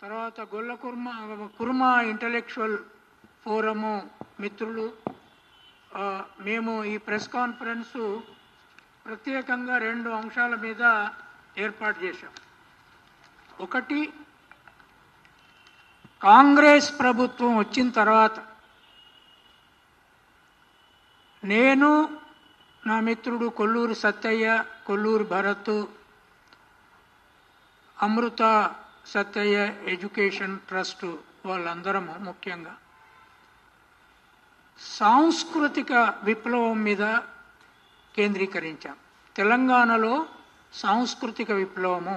తర్వాత kurma intellectual forum మిత్రులు మేము ఈ ప్రెస్ కాన్ఫరెన్సు ప్రత్యేకంగా 2 అంశాల మీద ఏర్పాటు చేశాం. ఒకటి, కాంగ్రెస్ ప్రభుత్వం వచ్చిన తర్వాత నేను, నా మిత్రుడు కొల్లూరి సత్తయ్య, కొల్లూరి భరత్, అమృత సత్తయ్య ఎడ్యుకేషన్ ట్రస్ట్ వాళ్ళందరము ముఖ్యంగా సాంస్కృతిక విప్లవం మీద కేంద్రీకరించాం. తెలంగాణలో సాంస్కృతిక విప్లవము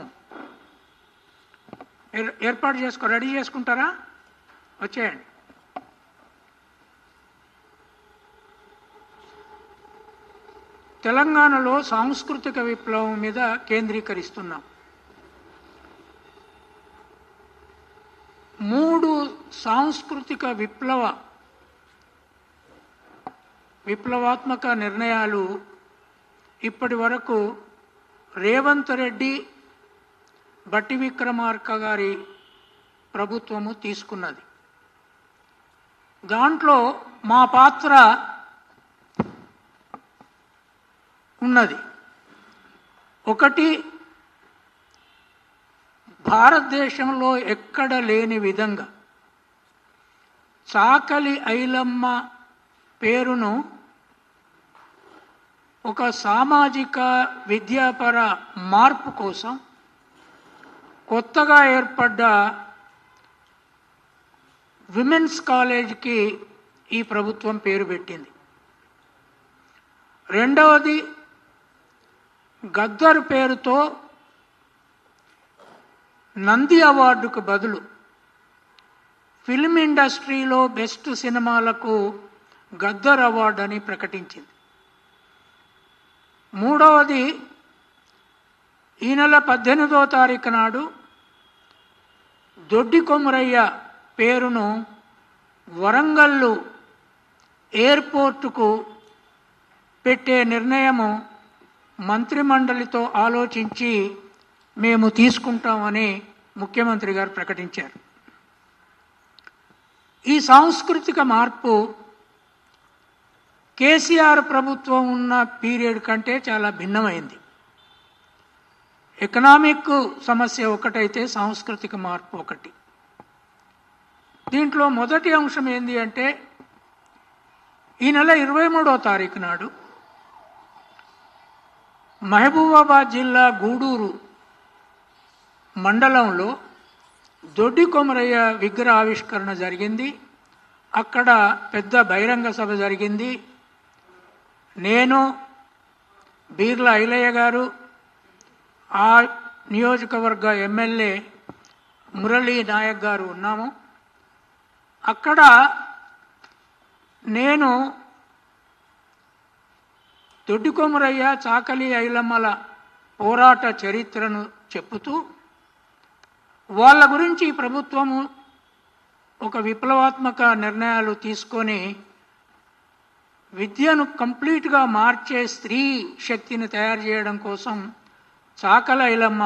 ఏర్పాటు రెడీ చేసుకుంటారా? వచ్చేయండి. తెలంగాణలో సాంస్కృతిక విప్లవం మీద కేంద్రీకరిస్తున్నాం. 3 సాంస్కృతిక విప్లవాత్మక నిర్ణయాలు ఇప్పటి వరకు రేవంత్ రెడ్డి, బట్టి విక్రమార్క గారి ప్రభుత్వము తీసుకున్నది. దాంట్లో మా పాత్ర ఉన్నది. ఒకటి, భారతదేశంలో ఎక్కడ లేని విధంగా చాకలి ఐలమ్మ పేరును ఒక సామాజిక విద్యాపర మార్పు కోసం కొత్తగా ఏర్పడ్డ విమెన్స్ కాలేజ్కి ఈ ప్రభుత్వం పేరు పెట్టింది. రెండవది, గద్దర్ పేరుతో నంది అవార్డుకు బదులు ఫిల్మ్ ఇండస్ట్రీలో బెస్ట్ సినిమాలకు గద్దర్ అవార్డు అని ప్రకటించింది. మూడవది, ఈ నెల 18వ తారీఖు నాడు దొడ్డి కొమరయ్య పేరును వరంగల్లు ఎయిర్పోర్టుకు పెట్టే నిర్ణయము మంత్రిమండలితో ఆలోచించి మేము తీసుకుంటామని ముఖ్యమంత్రి గారు ప్రకటించారు. ఈ సాంస్కృతిక మార్పు కేసీఆర్ ప్రభుత్వం ఉన్న పీరియడ్ కంటే చాలా భిన్నమైంది. ఎకనామిక్ సమస్య ఒకటైతే సాంస్కృతిక మార్పు ఒకటి. దీంట్లో మొదటి అంశం ఏంటి అంటే, ఈ నెల 23వ తారీఖు నాడు మహబూబాబాద్ జిల్లా గూడూరు మండలంలో దొడ్డి కొమరయ్య విగ్రహ ఆవిష్కరణ జరిగింది. అక్కడ పెద్ద బహిరంగ సభ జరిగింది. నేను, బీర్ల ఐలయ్య గారు, ఆ నియోజకవర్గ ఎమ్మెల్యే మురళీ నాయక్ గారు ఉన్నాము. అక్కడ నేను దొడ్డి కొమరయ్య, చాకలి ఐలమ్మల పోరాట చరిత్రను చెప్పుతూ వాళ్ళ గురించి ప్రభుత్వము ఒక విప్లవాత్మక నిర్ణయాలు తీసుకొని విద్యను కంప్లీట్గా మార్చే స్త్రీ శక్తిని తయారు చేయడం కోసం చాకలి ఐలమ్మ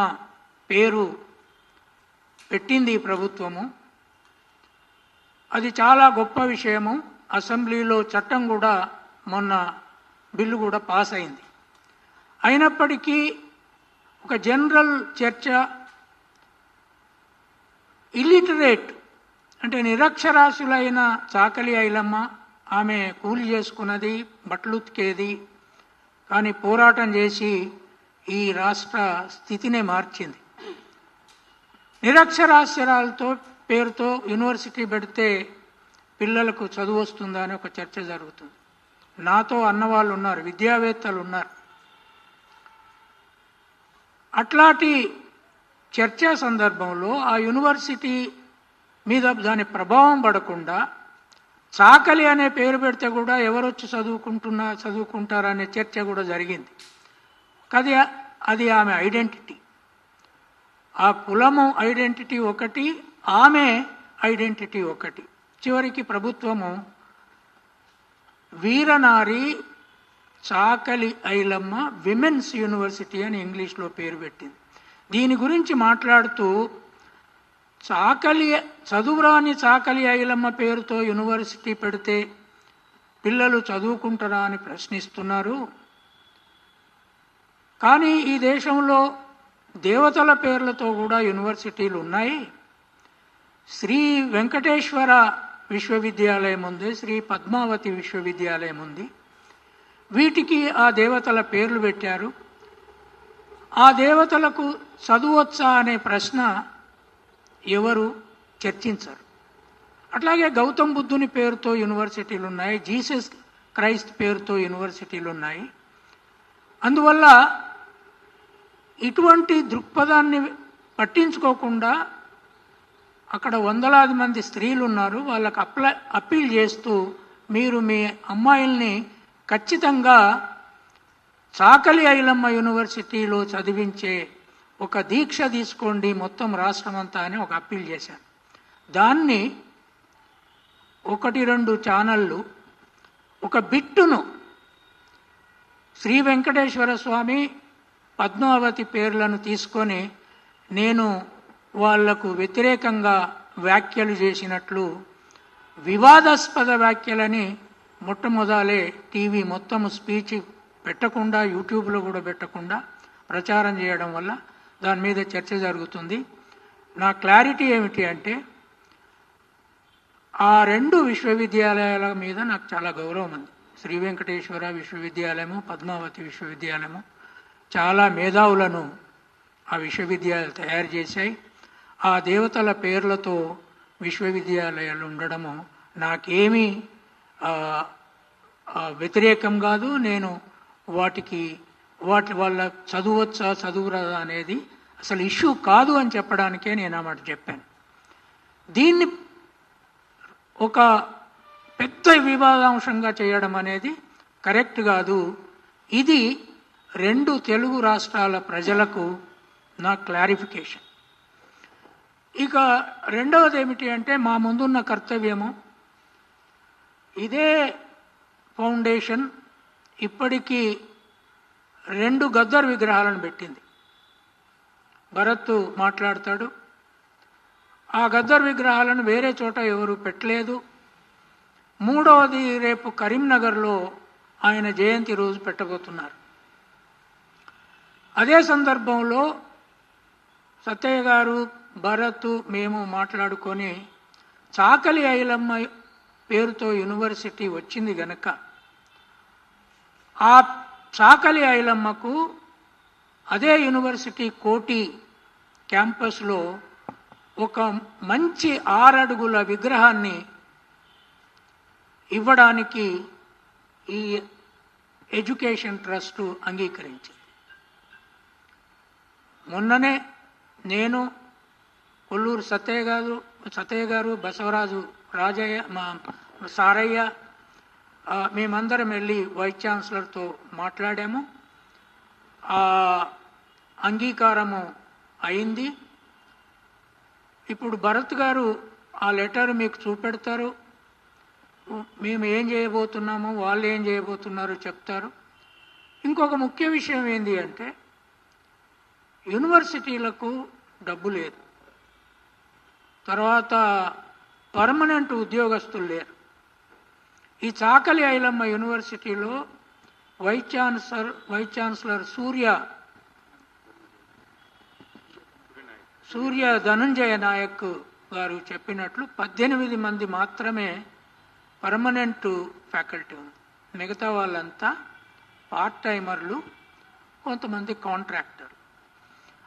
పేరు పెట్టింది ఈ ప్రభుత్వము. అది చాలా గొప్ప విషయము. అసెంబ్లీలో చట్టం కూడా మొన్న బిల్లు కూడా పాస్ అయింది. అయినప్పటికీ ఒక జనరల్ చర్చ, ఇల్లిటరేట్ అంటే నిరక్షరాస్యులైన చాకలి ఐలమ్మ, ఆమె కూలి చేసుకున్నది, బట్టలు ఉతికేది, కానీ పోరాటం చేసి ఈ రాష్ట్ర స్థితినే మార్చింది. నిరక్షరాస్యరాలతో పేరుతో యూనివర్సిటీ పెడితే పిల్లలకు చదువు వస్తుందా అని ఒక చర్చ జరుగుతుంది. నాతో అన్నవాళ్ళు ఉన్నారు, విద్యావేత్తలు ఉన్నారు. అట్లాంటి చర్చా సందర్భంలో ఆ యూనివర్సిటీ మీద దాని ప్రభావం పడకుండా చాకలి అనే పేరు పెడితే కూడా ఎవరొచ్చి చదువుకుంటారనే చర్చ కూడా జరిగింది. అది ఆమె ఐడెంటిటీ, ఆ కులము ఐడెంటిటీ ఒకటి, ఆమె ఐడెంటిటీ ఒకటి. చివరికి ప్రభుత్వము వీరనారి చాకలి ఐలమ్మ విమెన్స్ యూనివర్సిటీ అని ఇంగ్లీష్లో పేరు పెట్టింది. దీని గురించి మాట్లాడుతూ చదువురాని చాకలి ఐలమ్మ పేరుతో యూనివర్సిటీ పెడితే పిల్లలు చదువుకుంటారా అని ప్రశ్నిస్తున్నారు. కానీ ఈ దేశంలో దేవతల పేర్లతో కూడా యూనివర్సిటీలు ఉన్నాయి. శ్రీ వెంకటేశ్వర విశ్వవిద్యాలయం ఉంది, శ్రీ పద్మావతి విశ్వవిద్యాలయం ఉంది. వీటికి ఆ దేవతల పేర్లు పెట్టారు. ఆ దేవతలకు చదువొచ్చా అనే ప్రశ్న ఎవరు చర్చించరు. అట్లాగే గౌతమ్ బుద్ధుని పేరుతో యూనివర్సిటీలు ఉన్నాయి, జీసస్ క్రైస్ట్ పేరుతో యూనివర్సిటీలు ఉన్నాయి. అందువల్ల ఇటువంటి దృక్పథాన్ని పట్టించుకోకుండా అక్కడ వందలాది మంది స్త్రీలు ఉన్నారు, వాళ్ళకు అప్పీల్ చేస్తూ మీరు మీ అమ్మాయిల్ని ఖచ్చితంగా చాకలి ఐలమ్మ యూనివర్సిటీలో చదివించే ఒక దీక్ష తీసుకోండి మొత్తం రాష్ట్రమంతా అని ఒక అప్పీల్ చేశాను. దాన్ని 1-2 ఛానళ్ళు ఒక బిట్టును శ్రీ వెంకటేశ్వర స్వామి పద్మావతి పేర్లను తీసుకొని నేను వాళ్లకు వ్యతిరేకంగా వ్యాఖ్యలు చేసినట్లు వివాదాస్పద వ్యాఖ్యలని మొట్టమొదలే టీవీ మొత్తం స్పీచ్ పెట్టకుండా, యూట్యూబ్లో కూడా పెట్టకుండా ప్రచారం చేయడం వల్ల దాని మీద చర్చ జరుగుతుంది. నా క్లారిటీ ఏమిటి అంటే ఆ 2 విశ్వవిద్యాలయాల మీద నాకు చాలా గౌరవం ఉంది. శ్రీ వెంకటేశ్వర విశ్వవిద్యాలయము, పద్మావతి విశ్వవిద్యాలయము చాలా మేధావులను ఆ విశ్వవిద్యాలయాలు తయారు చేశాయి. ఆ దేవతల పేర్లతో విశ్వవిద్యాలయాలు ఉండడము నాకేమీ వ్యతిరేకం కాదు. నేను వాటి వాళ్ళ చదువొచ్చా చదువురాదా అనేది అసలు ఇష్యూ కాదు అని చెప్పడానికే నేను ఆ మాట చెప్పాను. దీన్ని ఒక పెద్ద వివాదాంశంగా చేయడం అనేది కరెక్ట్ కాదు. ఇది 2 తెలుగు రాష్ట్రాల ప్రజలకు నా క్లారిఫికేషన్. ఇక రెండవది ఏమిటి అంటే మా ముందున్న కర్తవ్యము, ఇదే ఫౌండేషన్ ఇప్పటికీ 2 గద్దర్ విగ్రహాలను పెట్టింది. భరత్ మాట్లాడతాడు. ఆ గద్దర్ విగ్రహాలను వేరే చోట ఎవరు పెట్టలేదు. 3వది రేపు కరీంనగర్లో ఆయన జయంతి రోజు పెట్టబోతున్నారు. అదే సందర్భంలో సత్తయ్య గారు, భరత్, మేము మాట్లాడుకొని చాకలి ఐలమ్మ పేరుతో యూనివర్సిటీ వచ్చింది గనక ఆ చాకలి ఐలమ్మకు అదే యూనివర్సిటీ కోటి క్యాంపస్లో ఒక మంచి 6 అడుగుల విగ్రహాన్ని ఇవ్వడానికి ఈ ఎడ్యుకేషన్ ట్రస్ట్ అంగీకరించింది. మొన్ననే నేను, కొల్లూరు సత్తయ్య గారు, బసవరాజు రాజయ్య, సారయ్య, మేమందరం వెళ్ళి వైస్ ఛాన్సలర్తో మాట్లాడాము. ఆ అంగీకారము అయింది. ఇప్పుడు భరత్ గారు ఆ లెటర్ మీకు చూపెడతారు. మేము ఏం చేయబోతున్నామో, వాళ్ళు ఏం చేయబోతున్నారో చెప్తారు. ఇంకొక ముఖ్య విషయం ఏంటి అంటే యూనివర్సిటీలకు డబ్బు లేదు, తర్వాత పర్మనెంట్ ఉద్యోగస్తులు లేరు. ఈ చాకలి ఐలమ్మ యూనివర్సిటీలో వైస్ ఛాన్సలర్ సూర్య ధనంజయ నాయక్ గారు చెప్పినట్లు 18 మంది మాత్రమే పర్మనెంట్ ఫ్యాకల్టీ ఉంది. మిగతా వాళ్ళంతా పార్ట్ టైమర్లు, కొంతమంది కాంట్రాక్టర్.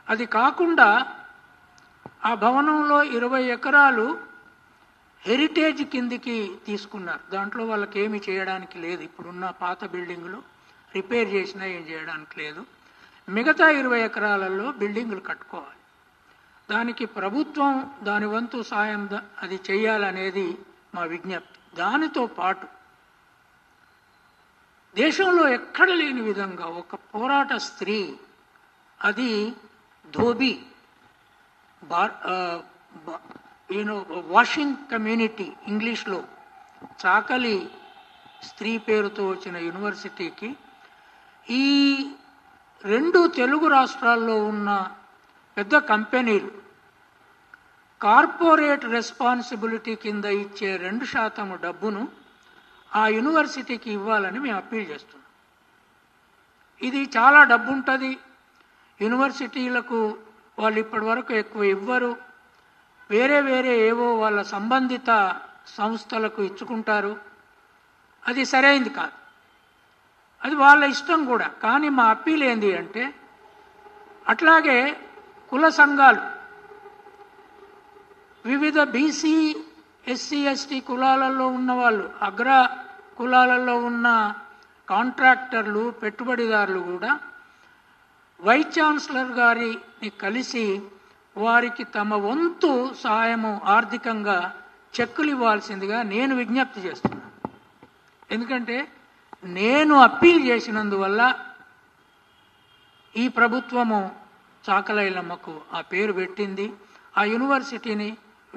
అది కాకుండా ఆ భవనంలో 20 ఎకరాలు హెరిటేజ్ కిందికి తీసుకున్నారు. దాంట్లో వాళ్ళకి ఏమి చేయడానికి లేదు. ఇప్పుడున్న పాత బిల్డింగులు రిపేర్ చేసినా ఏం చేయడానికి లేదు. మిగతా 20 ఎకరాలలో బిల్డింగులు కట్టుకోవాలి. దానికి ప్రభుత్వం దాని వంతు సాయం అది చేయాలనేది మా విజ్ఞప్తి. దానితో పాటు దేశంలో ఎక్కడ లేని విధంగా ఒక పోరాట స్త్రీ, అది ధోబీ వాషింగ్ కమ్యూనిటీ ఇంగ్లీష్లో, చాకలి స్త్రీ పేరుతో వచ్చిన యూనివర్సిటీకి ఈ 2 తెలుగు రాష్ట్రాల్లో ఉన్న పెద్ద కంపెనీలు కార్పొరేట్ రెస్పాన్సిబిలిటీ కింద ఇచ్చే 2% డబ్బును ఆ యూనివర్సిటీకి ఇవ్వాలని మేము అప్పీల్ చేస్తున్నాం. ఇది చాలా డబ్బు ఉంటుంది. యూనివర్సిటీలకు వాళ్ళు ఇప్పటి వరకు ఎక్కువ ఇవ్వరు. వేరే ఏవో వాళ్ళ సంబంధిత సంస్థలకు ఇచ్చుకుంటారు. అది సరైంది కాదు. అది వాళ్ళ ఇష్టం కూడా. కానీ మా అప్పీల్ ఏంది అంటే, అట్లాగే కుల సంఘాలు, వివిధ బీసీ ఎస్సీ ఎస్టీ కులాలలో ఉన్న వాళ్ళు, అగ్ర కులాలలో ఉన్న కాంట్రాక్టర్లు, పెట్టుబడిదారులు కూడా వైస్ ఛాన్సలర్ గారిని కలిసి వారికి తమ వంతు సహాయము ఆర్థికంగా చెక్కులు ఇవ్వాల్సిందిగా నేను విజ్ఞప్తి చేస్తున్నాను. ఎందుకంటే నేను అప్పీల్ చేసినందువల్ల ఈ ప్రభుత్వము చాకలైలమ్మకు ఆ పేరు పెట్టింది. ఆ యూనివర్సిటీని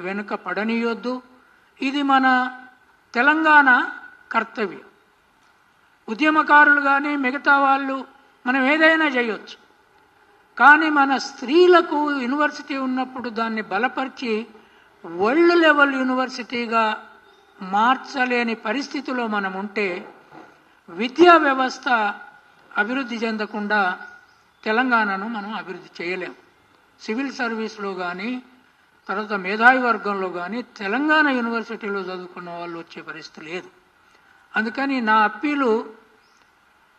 వెనుక పడనీయొద్దు. ఇది మన తెలంగాణ కర్తవ్యం. ఉద్యమకారులు కానీ మిగతా వాళ్ళు మనం ఏదైనా చేయొచ్చు. కానీ మన స్త్రీలకు యూనివర్సిటీ ఉన్నప్పుడు దాన్ని బలపరిచి వరల్డ్ లెవెల్ యూనివర్సిటీగా మార్చలేని పరిస్థితిలో మనం ఉంటే విద్యా వ్యవస్థ అభివృద్ధి చెందకుండా తెలంగాణను మనం అభివృద్ధి చేయలేం. సివిల్ సర్వీస్లో కానీ తర్వాత మేధావి వర్గంలో కానీ తెలంగాణ యూనివర్సిటీలో చదువుకున్న వాళ్ళు వచ్చే పరిస్థితి లేదు. అందుకని నా అప్పీలు,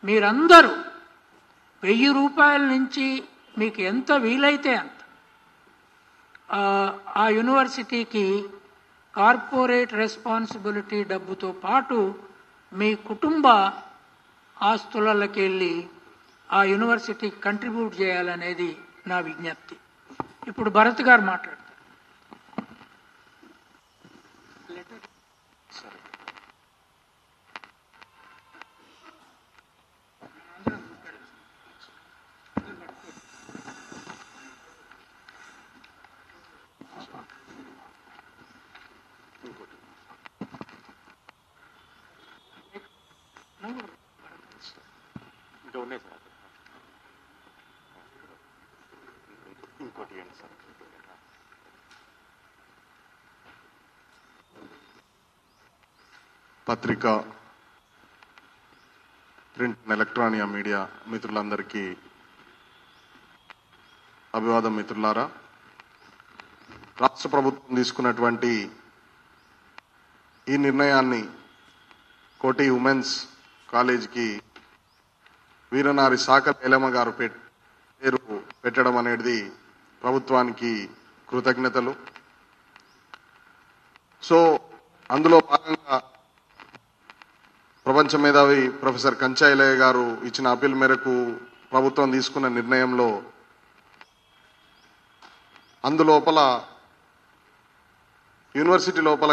మీరందరూ 1000 రూపాయల నుంచి మీకు ఎంత వీలైతే అంత ఆ యూనివర్సిటీకి కార్పొరేట్ రెస్పాన్సిబిలిటీ డబ్బుతో పాటు మీ కుటుంబ ఆస్తులకి వెళ్ళి ఆ యూనివర్సిటీకి కంట్రిబ్యూట్ చేయాలనేది నా విజ్ఞప్తి. ఇప్పుడు భరత్ గారు మాట్లాడతారు. ఇంకా ఉన్నాయి సార్, ఇంకోటి ఏంటి సార్? పత్రిక, ప్రింట్, ఎలక్ట్రానిక్ మీడియా మిత్రులందరికీ అభివాదం. మిత్రులారా, రాష్ట్ర ప్రభుత్వం తీసుకున్నటువంటి ఈ నిర్ణయాన్ని కోటి ఉమెన్స్ కాలేజీకి వీరనారి చాకలైలమ్మ గారు పేరు పెట్టడం అనేది ప్రభుత్వానికి కృతజ్ఞతలు. సో అందులో భాగంగా ప్రపంచ మేధావి ప్రొఫెసర్ కంచైలయ్య గారు ఇచ్చిన అప్పీల్ మేరకు ప్రభుత్వం తీసుకున్న నిర్ణయంలో అందులోపల యూనివర్సిటీ లోపల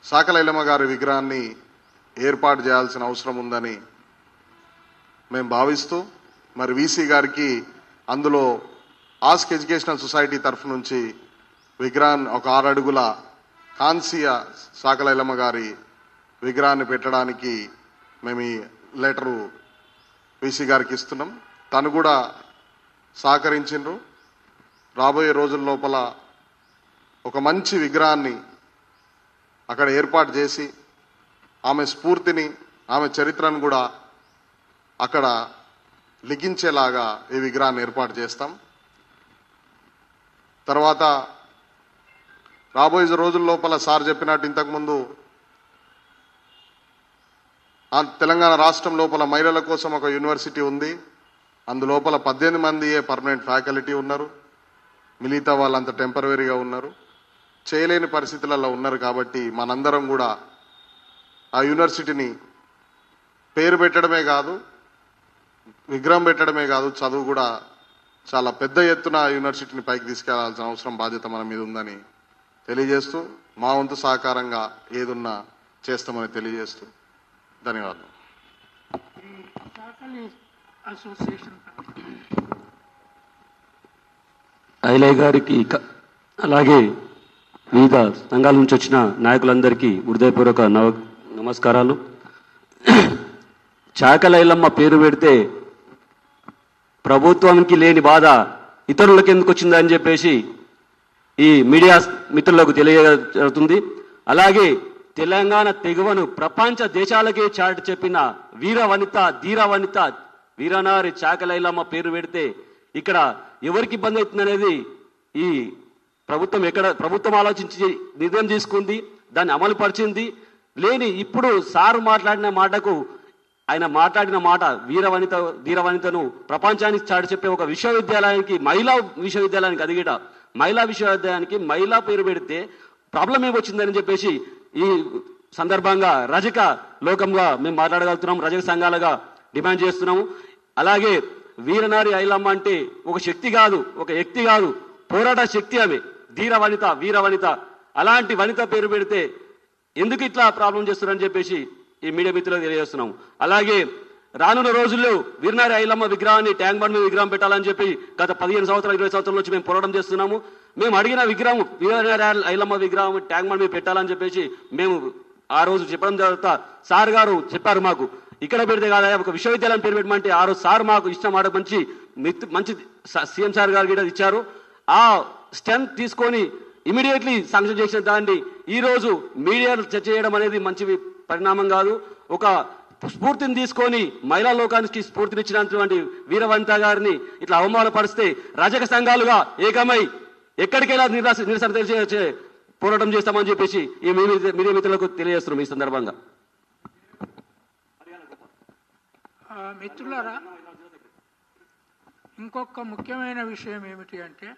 చాకలైలమ్మ గారి విగ్రహాన్ని ఏర్పాటు చేయాల్సిన అవసరం ఉందని మేము భావిస్తూ, మరి వీసీ గారికి అందులో ఆస్క్ ఎడ్యుకేషనల్ సొసైటీ తరఫు నుంచి విగ్రహాన్ని, ఒక 6 అడుగుల కాంస్య చాకలైలమ్మ గారి విగ్రహాన్ని పెట్టడానికి మేము ఈ లెటరు వీసీ గారికి ఇస్తున్నాం. తను కూడా సహకరించిండ్రు. రాబోయే రోజుల లోపల ఒక మంచి విగ్రహాన్ని అక్కడ ఏర్పాటు చేసి ఆమె స్ఫూర్తిని, ఆమె చరిత్రను కూడా అక్కడ లిఖించేలాగా ఈ విగ్రహాన్ని ఏర్పాటు చేస్తాం. తర్వాత రాబోయే రోజుల లోపల సార్ చెప్పినట్టు ఇంతకుముందు తెలంగాణ రాష్ట్రం లోపల మహిళల కోసం ఒక యూనివర్సిటీ ఉంది. అందులోపల 18 మందియే పర్మనెంట్ ఫ్యాకల్టీ ఉన్నారు. మిగతా వాళ్ళంతా టెంపరవరీగా ఉన్నారు. చేయలేని పరిస్థితులలో ఉన్నారు. కాబట్టి మనందరం కూడా ఆ యూనివర్సిటీని పేరు పెట్టడమే కాదు, విగ్రహం పెట్టడమే కాదు, చదువు కూడా చాలా పెద్ద ఎత్తున యూనివర్సిటీని పైకి తీసుకెళ్లాల్సిన అవసరం, బాధ్యత మన మీద ఉందని తెలియజేస్తూ, మా వంతు సహకారంగా ఏదున్నా చేస్తామని తెలియజేస్తూ ధన్యవాదాలు. ఐలయ్య గారికి అలాగే వివిధ సంఘాల నుంచి వచ్చిన నాయకులందరికీ హృదయపూర్వక నమస్కారాలు. చాకలైలమ్మ పేరు పెడితే ప్రభుత్వానికి లేని బాధ ఇతరులకు ఎందుకు వచ్చిందని చెప్పేసి ఈ మీడియా మిత్రులకు తెలియజేస్తుంది. అలాగే తెలంగాణ తెగువను ప్రపంచ దేశాలకే చాటి చెప్పిన వీర వనిత, ధీర వనిత, వీరనారి చాకలైలమ్మ పేరు పెడితే ఇక్కడ ఎవరికి ఇబ్బంది అవుతుంది అనేది ఈ ప్రభుత్వం ఆలోచించి నిర్ణయం తీసుకుంది, దాన్ని అమలు పరిచింది. లేని ఇప్పుడు సారు మాట్లాడిన మాటకు ఆయన మాట్లాడిన మాట వీరవనిత, ధీరవనితను ప్రపంచానికి చాటి చెప్పే ఒక విశ్వవిద్యాలయానికి, మహిళా విశ్వవిద్యాలయానికి, అది గిట మహిళా విశ్వవిద్యాలయానికి మహిళా పేరు పెడితే ప్రాబ్లం ఏమొచ్చిందని చెప్పేసి ఈ సందర్భంగా రజక లోకంగా మేము మాట్లాడగలుగుతున్నాం, రజక సంఘాలుగా డిమాండ్ చేస్తున్నాము. అలాగే వీరనారి ఐలమ్మ అంటే ఒక శక్తి కాదు, ఒక వ్యక్తి కాదు, పోరాట శక్తి. ఆమె ధీర వనిత, వీర వనిత. అలాంటి వనిత పేరు పెడితే ఎందుకు ఇట్లా ప్రాబ్లం చేస్తున్నారని చెప్పేసి ఈ మీడియా మిత్రులకు తెలియజేస్తున్నాం. అలాగే రానున్న రోజుల్లో వీరనారి ఐలమ్మ విగ్రహాన్ని ట్యాంక్ బండ్ మీద విగ్రహం పెట్టాలని చెప్పి గత 15 సంవత్సరాలు 20 సంవత్సరాల నుంచి మేము పోరాటం చేస్తున్నాము. మేము అడిగిన విగ్రహం వీరనారి ఐలమ్మ విగ్రహం ట్యాంక్ బండ్ మీద పెట్టాలని చెప్పేసి మేము ఆ రోజు చెప్పడం తర్వాత సార్ గారు చెప్పారు, మాకు ఇక్కడ పెడితే కాదా ఒక విశ్వవిద్యాలయం పేరు పెట్టమంటే ఆ రోజు సార్ మాకు ఇష్టం మాట మంచి సీఎం సార్ గారు కూడా ఇచ్చారు. ఆ స్టెంప్ తీసుకొని ఇమీడియట్లీ శాంక్షన్ చేసిన దాన్ని ఈ రోజు మీడియాలో చర్చ చేయడం అనేది మంచి పరిణామం కాదు. ఒక స్ఫూర్తిని తీసుకొని మహిళా లోకానికి స్ఫూర్తినిచ్చినటువంటి వీరవనిత గారిని ఇట్లా అవమానపరిస్తే రజక సంఘాలుగా ఏకమై ఎక్కడికైనా నిరసన తెలిసే పోరాటం చేస్తామని చెప్పేసి ఈ మీడియా మిత్రులకు తెలియజేస్తున్నాం. ఈ సందర్భంగా మిత్రులారా, ఇంకొక ముఖ్యమైన విషయం ఏమిటి అంటే,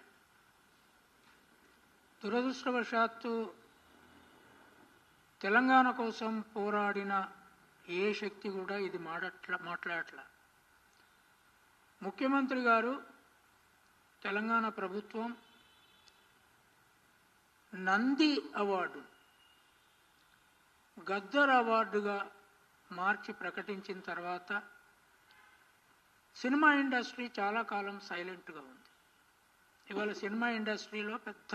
దురదృష్టవశాత్తు తెలంగాణ కోసం పోరాడిన ఏ శక్తి కూడా ఇది మాట్లాడట్ల. ముఖ్యమంత్రి గారు, తెలంగాణ ప్రభుత్వం నంది అవార్డు గద్దర్ అవార్డుగా మార్చి ప్రకటించిన తర్వాత సినిమా ఇండస్ట్రీ చాలా కాలం సైలెంట్గా ఉంది. ఇవాళ సినిమా ఇండస్ట్రీలో పెద్ద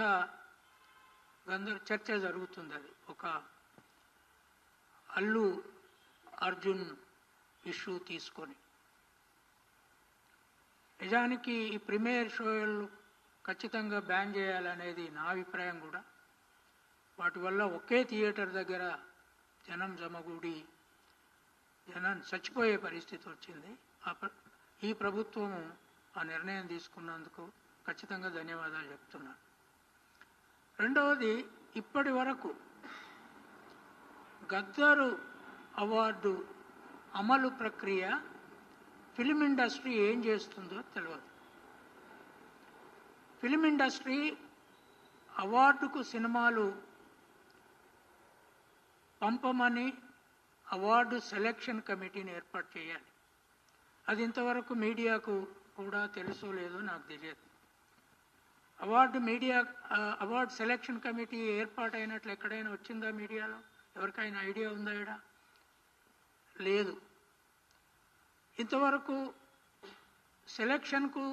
చర్చ జరుగుతుంది. అది ఒక అల్లు అర్జున్ ఇష్యూ తీసుకొని. నిజానికి ఈ ప్రీమియర్ షోలు ఖచ్చితంగా బ్యాన్ చేయాలనేది నా అభిప్రాయం కూడా. వాటి వల్ల ఒకే థియేటర్ దగ్గర జనం జమగూడి జనం చచ్చిపోయే పరిస్థితి వచ్చింది. ఈ ప్రభుత్వం ఆ నిర్ణయం తీసుకున్నందుకు ఖచ్చితంగా ధన్యవాదాలు చెప్తున్నాను. రెండవది, ఇప్పటి వరకు గద్దరు అవార్డు అమలు ప్రక్రియ ఫిలిం ఇండస్ట్రీ ఏం చేస్తుందో తెలియదు. ఫిలిం ఇండస్ట్రీ అవార్డుకు సినిమాలు పంపమని అవార్డు సెలక్షన్ కమిటీని ఏర్పాటు చేయాలి. అది ఇంతవరకు మీడియాకు కూడా తెలుసో లేదో నాకు తెలియదు. అవార్డు సెలక్షన్ కమిటీ ఏర్పాటైనట్లు ఎక్కడైనా వచ్చిందా మీడియాలో? ఎవరికైనా ఐడియా ఉందా? ఇక్కడ లేదు. ఇంతవరకు సెలక్షన్కు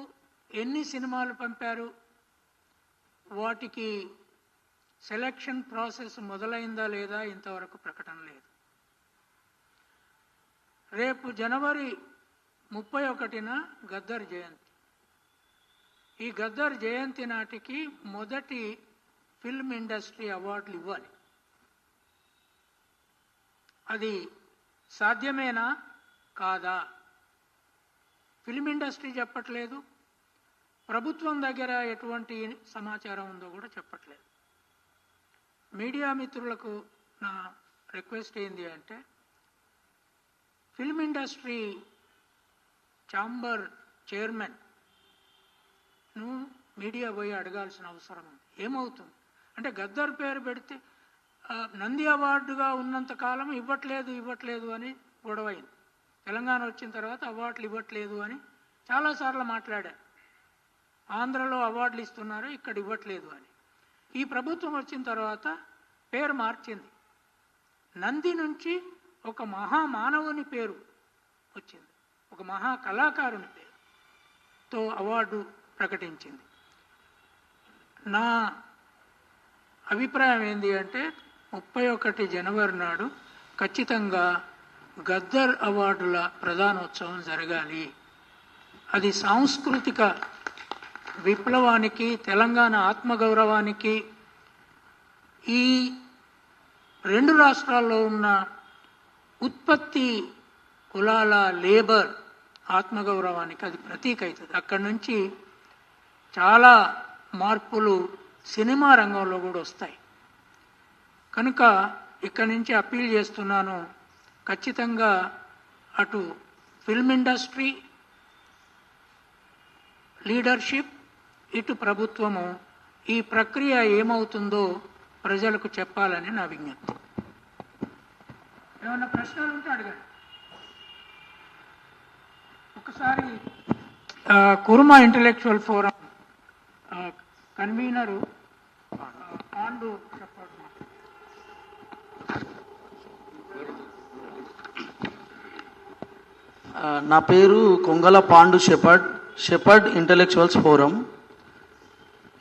ఎన్ని సినిమాలు పంపారు, వాటికి సెలక్షన్ ప్రాసెస్ మొదలైందా లేదా ఇంతవరకు ప్రకటన లేదు. రేపు జనవరి 31న గద్దర్ జయంతి. ఈ గద్దర్ జయంతి నాటికి మొదటి ఫిల్మ్ ఇండస్ట్రీ అవార్డులు ఇవ్వాలి. అది సాధ్యమేనా కాదా? ఫిల్మ్ ఇండస్ట్రీ చెప్పట్లేదు, ప్రభుత్వం దగ్గర ఎటువంటి సమాచారం ఉందో కూడా చెప్పట్లేదు. మీడియా మిత్రులకు నా రిక్వెస్ట్ ఏంటి అంటే, film industry chamber chairman media పోయి అడగాల్సిన అవసరం ఉంది. ఏమవుతుంది అంటే, గద్దర్ పేరు పెడితే నంది అవార్డుగా ఉన్నంతకాలం ఇవ్వట్లేదు అని గొడవైంది. తెలంగాణ వచ్చిన తర్వాత అవార్డులు ఇవ్వట్లేదు అని చాలాసార్లు మాట్లాడారు. ఆంధ్రలో అవార్డులు ఇస్తున్నారు, ఇక్కడ ఇవ్వట్లేదు అని. ఈ ప్రభుత్వం వచ్చిన తర్వాత పేరు మార్చింది. నంది నుంచి ఒక మహామానవుని పేరు వచ్చింది, ఒక మహా కళాకారుని పేరుతో అవార్డు ప్రకటించింది. నా అభిప్రాయం ఏంటి అంటే, 31 జనవరి నాడు ఖచ్చితంగా గద్దర్ అవార్డుల ప్రధానోత్సవం జరగాలి. అది సాంస్కృతిక విప్లవానికి, తెలంగాణ ఆత్మగౌరవానికి, ఈ రెండు రాష్ట్రాల్లో ఉన్న ఉత్పత్తి కులాల లేబర్ ఆత్మగౌరవానికి అది ప్రతీక అవుతుంది. అక్కడి నుంచి చాలా మార్పులు సినిమా రంగంలో కూడా వస్తాయి. కనుక ఇక్కడి నుంచి అప్పీల్ చేస్తున్నాను, ఖచ్చితంగా అటు ఫిల్మ్ ఇండస్ట్రీ లీడర్షిప్, ఇటు ప్రభుత్వము ఈ ప్రక్రియ ఏమవుతుందో ప్రజలకు చెప్పాలని నా విజ్ఞప్తి. ఏమన్నా ప్రశ్నలు ఉంటే అడగండి. ఒకసారి Kurma intellectual forum convener Pandu చెప్పాడు. నా పేరు Kongala Pandu shepherd intellectuals forum.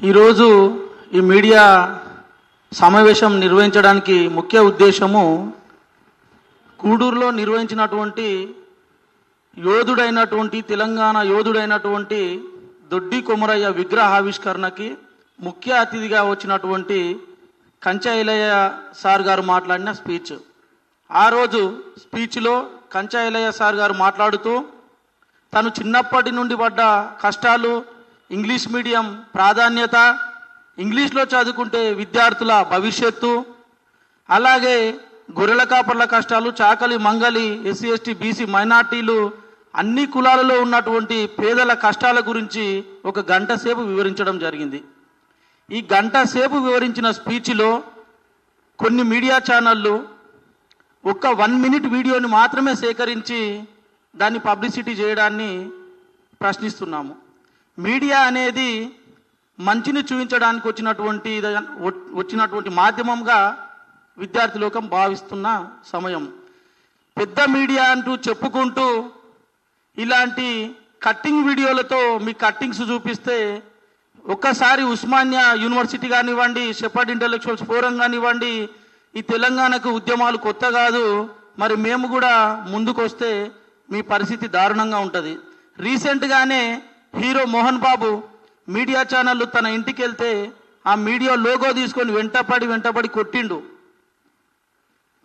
ఈరోజు ఈ మీడియా సమావేశం నిర్వహించడానికి ముఖ్య ఉద్దేశము గూడూరులో నిర్వహించినటువంటి తెలంగాణ యోధుడైనటువంటి దొడ్డి కొమరయ్య విగ్రహావిష్కరణకి ముఖ్య అతిథిగా వచ్చినటువంటి కంచా ఐలయ్య సార్ గారు మాట్లాడిన స్పీచ్. ఆ రోజు స్పీచ్లో కంచా ఐలయ్య సార్ గారు మాట్లాడుతూ తను చిన్నప్పటి నుండి పడ్డ కష్టాలు, ఇంగ్లీష్ మీడియం ప్రాధాన్యత, ఇంగ్లీష్లో చదువుకుంటే విద్యార్థుల భవిష్యత్తు, అలాగే గొర్రెల కాపర్ల కష్టాలు, చాకలి మంగలి, ఎస్సీ ఎస్టీ బీసీ మైనార్టీలు అన్ని కులాలలో ఉన్నటువంటి పేదల కష్టాల గురించి ఒక గంట సేపు వివరించడం జరిగింది. ఈ గంట సేపు వివరించిన స్పీచ్లో కొన్ని మీడియా ఛానళ్ళు ఒక్క 1 మినిట్ వీడియోని మాత్రమే సేకరించి దాన్ని పబ్లిసిటీ చేయడాన్ని ప్రశ్నిస్తున్నాము. మీడియా అనేది మంచిని చూపించడానికి వచ్చినటువంటి మాధ్యమంగా విద్యార్థి లోకం భావిస్తున్న సమయం. పెద్ద మీడియా అంటూ చెప్పుకుంటూ ఇలాంటి కట్టింగ్ వీడియోలతో మీ కట్టింగ్స్ చూపిస్తే ఒక్కసారి ఉస్మానియా యూనివర్సిటీ కానివ్వండి, షెపర్డ్ ఇంటలెక్చువల్స్ ఫోరం కానివ్వండి, ఈ తెలంగాణకు ఉద్యమాలు కొత్త కాదు, మరి మేము కూడా ముందుకు వస్తే మీ పరిస్థితి దారుణంగా ఉంటుంది. రీసెంట్గానే హీరో మోహన్ బాబు మీడియా ఛానళ్ళు తన ఇంటికి వెళ్తే ఆ మీడియా లోగో తీసుకొని వెంటపడి కొట్టిండు.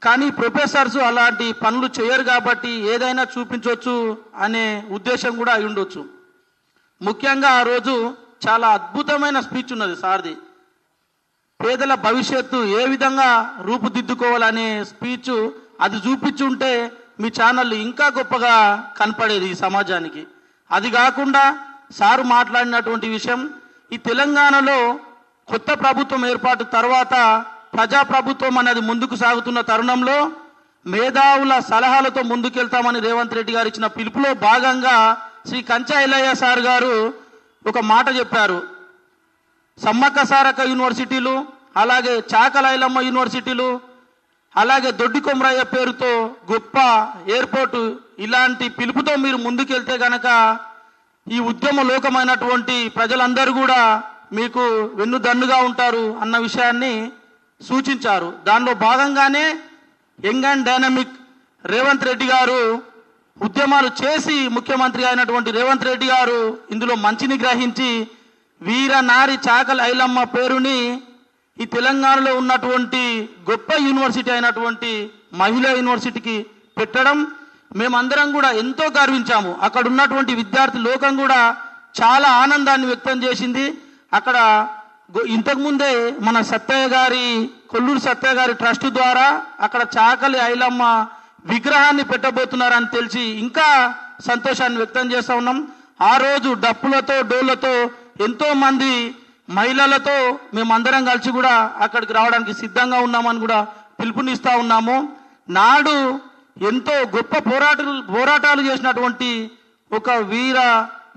కానీ ప్రొఫెసర్స్ అలాంటి పనులు చేయరు కాబట్టి ఏదైనా చూపించవచ్చు అనే ఉద్దేశం కూడా అయి ఉండొచ్చు. ముఖ్యంగా ఆ రోజు చాలా అద్భుతమైన స్పీచ్ ఉన్నది సార్ది. పేదల భవిష్యత్తు ఏ విధంగా రూపుదిద్దుకోవాలనే స్పీచ్ అది చూపించుంటే మీ ఛానల్ ఇంకా గొప్పగా కనపడేది ఈ సమాజానికి. అది కాకుండా సారు మాట్లాడినటువంటి విషయం, ఈ తెలంగాణలో కొత్త ప్రభుత్వం ఏర్పాటు తర్వాత ప్రజాప్రభుత్వం అనేది ముందుకు సాగుతున్న తరుణంలో మేధావుల సలహాలతో ముందుకెళ్తామని రేవంత్ రెడ్డి గారు ఇచ్చిన పిలుపులో భాగంగా శ్రీ కంచా ఐలయ్య సార్ గారు ఒక మాట చెప్పారు. సమ్మక్క సారక్క యూనివర్సిటీలు, అలాగే చాకల ఐలమ్మ యూనివర్సిటీలు, అలాగే దొడ్డి కొమరయ్య పేరుతో గొప్ప ఎయిర్పోర్టు, ఇలాంటి పిలుపుతో మీరు ముందుకెళ్తే గనక ఈ ఉద్యమ లోకమైనటువంటి ప్రజలందరూ కూడా మీకు వెన్నుదన్నుగా ఉంటారు అన్న విషయాన్ని సూచించారు. దానిలో భాగంగానే young and dynamic Revanth Reddy గారు ఉద్యమాలు చేసి ముఖ్యమంత్రి అయినటువంటి రేవంత్ రెడ్డి గారు ఇందులో మంచిని గ్రహించి వీరనారి చాకలి ఐలమ్మ పేరుని ఈ తెలంగాణలో ఉన్నటువంటి గొప్ప యూనివర్సిటీ అయినటువంటి మహిళా యూనివర్సిటీకి పెట్టడం మేమందరం కూడా ఎంతో గర్వించాము. అక్కడ ఉన్నటువంటి విద్యార్థి లోకం కూడా చాలా ఆనందాన్ని వ్యక్తం చేసింది. అక్కడ ఇంతకుముందే మన కొల్లూరు సత్తయ్య గారి ట్రస్ట్ ద్వారా అక్కడ చాకలి ఐలమ్మ విగ్రహాన్ని పెట్టబోతున్నారని తెలిసి ఇంకా సంతోషాన్ని వ్యక్తం చేస్తూ ఉన్నాం. ఆ రోజు డప్పులతో డోళ్లతో ఎంతో మంది మహిళలతో మేమందరం కలిసి కూడా అక్కడికి రావడానికి సిద్ధంగా ఉన్నామని కూడా పిలుపునిస్తూ ఉన్నాము. నాడు ఎంతో గొప్ప పోరాటాలు చేసినటువంటి ఒక వీర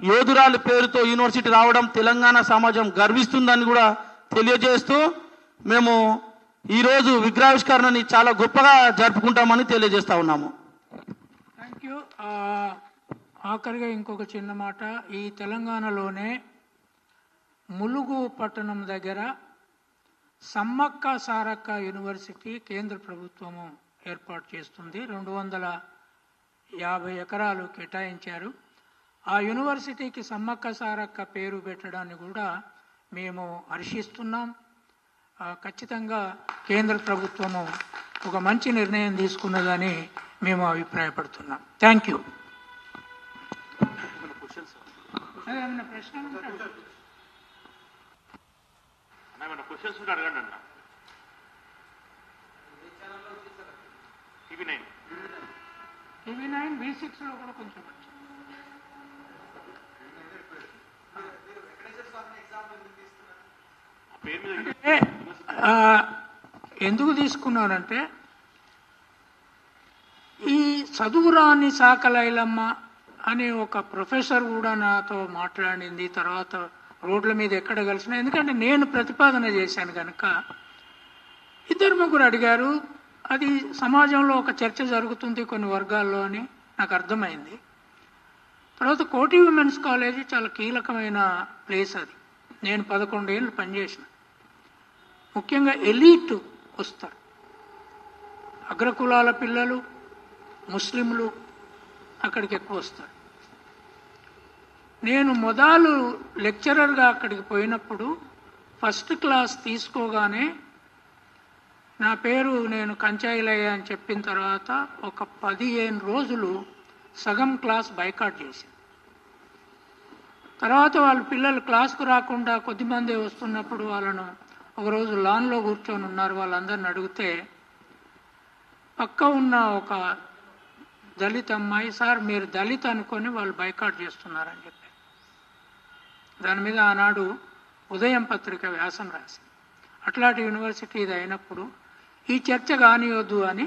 యోధురాలి పేరుతో యూనివర్సిటీ రావడం తెలంగాణ సమాజం గర్విస్తుందని కూడా తెలియజేస్తూ మేము ఈరోజు విగ్రహావిష్కరణని చాలా గొప్పగా జరుపుకుంటామని తెలియజేస్తా ఉన్నాము. Thank you. ఆఖరిగా ఇంకొక చిన్న మాట, ఈ తెలంగాణలోనే ములుగు పట్టణం దగ్గర సమ్మక్క సారక్క యూనివర్సిటీ కేంద్ర ప్రభుత్వము ఏర్పాటు చేస్తుంది. 250 ఎకరాలు కేటాయించారు. ఆ యూనివర్సిటీకి సమ్మక్క సారక్క పేరు పెట్టడాన్ని కూడా మేము హర్షిస్తున్నాం. ఖచ్చితంగా కేంద్ర ప్రభుత్వము ఒక మంచి నిర్ణయం తీసుకున్నదని మేము అభిప్రాయపడుతున్నాం. Thank you. ఏమైనా ప్రశ్న క్వశ్చన్స్ అడగండి అన్న. TV9 V6లో కూడా కొంచెం అంటే ఎందుకు తీసుకున్నానంటే ఈ చదువురాని సాకలైలమ్మ అనే ఒక ప్రొఫెసర్ కూడా నాతో మాట్లాడింది. తర్వాత రోడ్ల మీద ఎక్కడ కలిసినా, ఎందుకంటే నేను ప్రతిపాదన చేశాను కనుక ఇద్దరు ముగ్గురు అడిగారు. అది సమాజంలో ఒక చర్చ జరుగుతుంది కొన్ని వర్గాల్లో అని నాకు అర్థమైంది. తర్వాత కోటి విమెన్స్ కాలేజీ చాలా కీలకమైన ప్లేస్. అది నేను 11 ఏళ్ళు పనిచేసిన. ముఖ్యంగా ఎలీట్ వస్తారు, అగ్రకులాల పిల్లలు, ముస్లింలు అక్కడికి ఎక్కువ వస్తారు. నేను మొదలు లెక్చరర్గా అక్కడికి పోయినప్పుడు ఫస్ట్ క్లాస్ తీసుకోగానే నా పేరు నేను కంచాయిలయ్య అని చెప్పిన తర్వాత ఒక 15 రోజులు సగం క్లాస్ బైకాట్ చేసింది. తర్వాత వాళ్ళ పిల్లలు క్లాస్కు రాకుండా కొద్దిమంది వస్తున్నప్పుడు వాళ్ళను ఒకరోజు లాన్లో కూర్చొని ఉన్నారు. వాళ్ళందరిని అడిగితే పక్క ఉన్న ఒక దళిత అమ్మాయి, సార్ మీరు దళిత అనుకొని వాళ్ళు బైకాట్ చేస్తున్నారని చెప్పారు. దాని మీద ఆనాడు ఉదయం పత్రిక వ్యాసం రాసింది. అట్లాంటి యూనివర్సిటీ ఇది అయినప్పుడు ఈ చర్చ కానివద్దు అని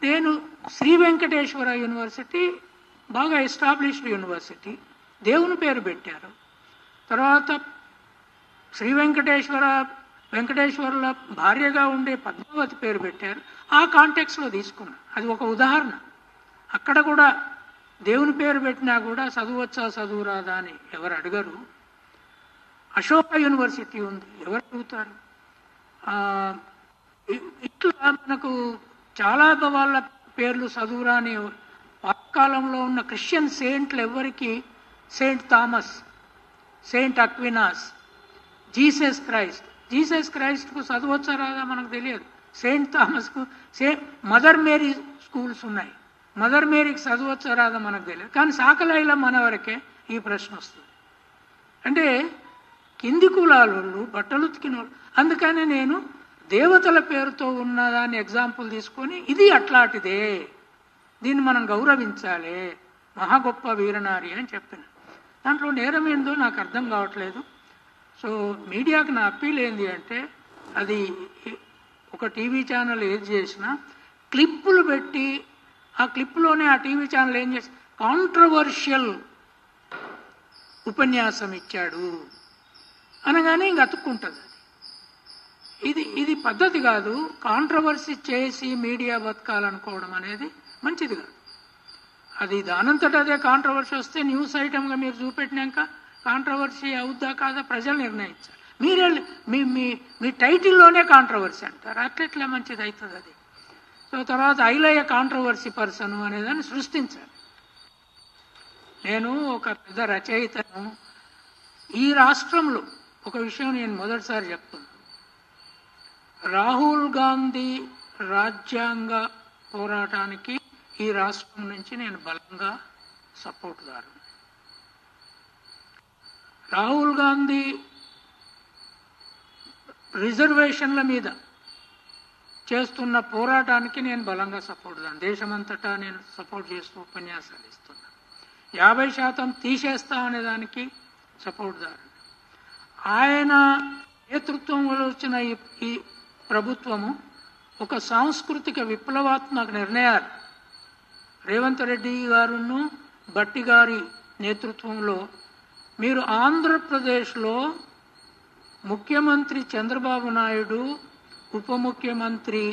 నేను శ్రీ వెంకటేశ్వర యూనివర్సిటీ బాగా ఎస్టాబ్లిష్డ్ యూనివర్సిటీ, దేవుని పేరు పెట్టారు. తర్వాత శ్రీ వెంకటేశ్వర్ల భార్యగా ఉండే పద్మావతి పేరు పెట్టారు. ఆ కాంటెక్స్లో తీసుకున్నా. అది ఒక ఉదాహరణ. అక్కడ కూడా దేవుని పేరు పెట్టినా కూడా చదువచ్చా చదువు రాదా అని ఎవరు అడగరు. అశోక యూనివర్సిటీ ఉంది, ఎవరు అడుగుతారు? ఇట్లా మనకు చాలా వాళ్ళ పేర్లు చదువురాని పాతకాలంలో ఉన్న క్రిస్టియన్ సెయింట్లు ఎవరికి, saint Thomas, saint Aquinas, Jesus క్రైస్ట్కు చదవచ్చా రాదా మనకు తెలియదు. సెయింట్ థామస్కు మదర్ మేరీ స్కూల్స్ ఉన్నాయి, మదర్ మేరీకి చదవచ్చా రాదా మనకు తెలియదు. కానీ సాకలైల మన వరకే ఈ ప్రశ్న వస్తుంది. అంటే కింది కులాలు బట్టలు ఉతికిన వాళ్ళు. అందుకని నేను దేవతల పేరుతో ఉన్నదాన్ని ఎగ్జాంపుల్ తీసుకొని ఇది అట్లాంటిదే, దీన్ని మనం గౌరవించాలి, మహా గొప్ప వీరనారి అని చెప్పిన. దాంట్లో నేరం ఏందో నాకు అర్థం కావట్లేదు. సో మీడియాకి నా అప్పీల్ ఏంది అంటే, అది ఒక టీవీ ఛానల్ ఏది చేసినా క్లిప్పులు పెట్టి ఆ క్లిప్లోనే ఆ టీవీ ఛానల్ ఏం చేసి కాంట్రవర్షియల్ ఉపన్యాసం ఇచ్చాడు అనగానే ఇంక అతుక్కుంటుంది. ఇది పద్ధతి కాదు. కాంట్రవర్సీ చేసి మీడియా బతకాలనుకోవడం అనేది మంచిది కాదు. అది దానంతట అదే కాంట్రవర్సీ వస్తే న్యూస్ ఐటమ్గా మీరు చూపెట్టినాక కాంట్రవర్సీ అవుద్దా కాదా ప్రజలు నిర్ణయించాలి. మీరే మీ టైటిల్లోనే కాంట్రవర్సీ అంటారు, అట్లెట్లా మంచిది అవుతుంది అది. సో తర్వాత ఐలయ్య కాంట్రవర్సీ పర్సన్ అనేదాన్ని సృష్టించాలి. నేను ఒక పెద్ద రచయితను. ఈ రాష్ట్రంలో ఒక విషయం నేను మొదటిసారి చెప్తున్నాను. రాహుల్ గాంధీ రాజ్యాంగ పోరాటానికి ఈ రాష్ట్రం నుంచి నేను బలంగా సపోర్టుదారు. రాహుల్ గాంధీ రిజర్వేషన్ల మీద చేస్తున్న పోరాటానికి నేను బలంగా సపోర్టుదాను. దేశమంతటా నేను సపోర్ట్ చేస్తూ ఉపన్యాసాలు ఇస్తున్నాను. 50% తీసేస్తా అనే దానికి సపోర్టుదారు. ఆయన నేతృత్వంలో వచ్చిన ఈ ప్రభుత్వము ఒక సాంస్కృతిక విప్లవాత్మక నిర్ణయాలు రేవంత్ రెడ్డి గారును భట్టి గారి నేతృత్వంలో మీరు ఆంధ్రప్రదేశ్లో ముఖ్యమంత్రి చంద్రబాబు నాయుడు, ఉప ముఖ్యమంత్రి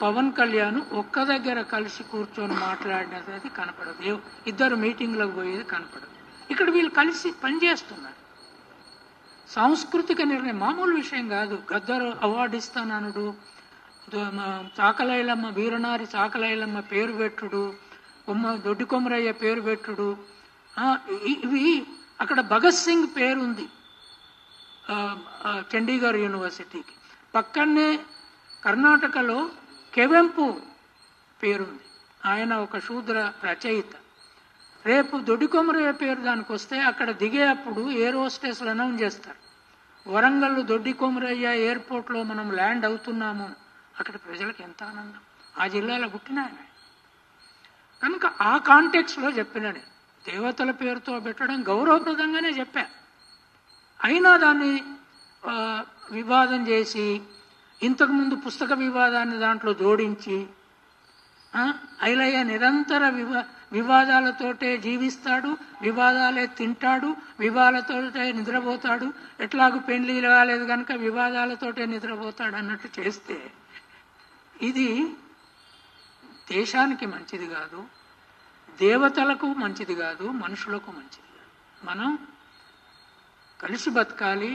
పవన్ కళ్యాణ్ ఒక్క దగ్గర కలిసి కూర్చొని మాట్లాడినది కనపడదు. ఇద్దరు మీటింగ్లకు పోయేది కనపడదు. ఇక్కడ వీళ్ళు కలిసి పనిచేస్తున్నారు. సాంస్కృతిక నిర్ణయం మామూలు విషయం కాదు. గద్దర్ అవార్డు ఇస్తాననుడు, చాకలైలమ్మ వీరనారి చాకలైలమ్మ పేరు పెట్టుడు, దొడ్డి కొమరయ్య పేరు పెట్టుడు, ఇవి అక్కడ భగత్ సింగ్ పేరుంది చండీగఢ్ యూనివర్సిటీకి. పక్కనే కర్ణాటకలో కెవెంపు పేరుంది, ఆయన ఒక శూద్ర రచయిత. రేపు దొడ్డి కొమరయ్య పేరు దానికి వస్తే అక్కడ దిగేటప్పుడు ఎయిర్ హోస్టెస్లు అనౌన్స్ చేస్తారు, వరంగల్ దొడ్డి కొమరయ్య ఎయిర్పోర్ట్లో మనం ల్యాండ్ అవుతున్నాము. అక్కడ ప్రజలకు ఎంత ఆనందం, ఆ జిల్లాలో పుట్టిన ఆయన. కనుక ఆ కాంటెక్స్లో చెప్పిన నేను దేవతల పేరుతో పెట్టడం గౌరవప్రదంగానే చెప్పా. అయినా దాన్ని వివాదం చేసి ఇంతకుముందు పుస్తక వివాదాన్ని దాంట్లో జోడించి ఐలయ్య నిరంతర వివాదాలతోటే జీవిస్తాడు, వివాదాలే తింటాడు, వివాదాలతోటే నిద్రపోతాడు, ఎట్లాగూ పెళ్లి కాలేదు కనుక వివాదాలతోటే నిద్రపోతాడు అన్నట్టు చేస్తే ఇది దేశానికి మంచిది కాదు, దేవతలకు మంచిది కాదు, మనుషులకు మంచిది కాదు. మనం కలిసి బతకాలి.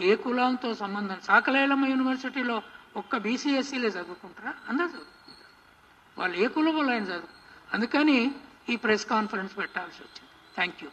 ఏ కులంతో సంబంధం, సాకలైలమ్మ యూనివర్సిటీలో ఒక్క బీసీఎస్సీలే చదువుకుంటారా? అందరూ చదువుకుంటారు, వాళ్ళు ఏ కులంలో అయినా చదువు. అందుకని ఈ ప్రెస్ కాన్ఫరెన్స్ పెట్టాల్సి వచ్చింది. Thank you.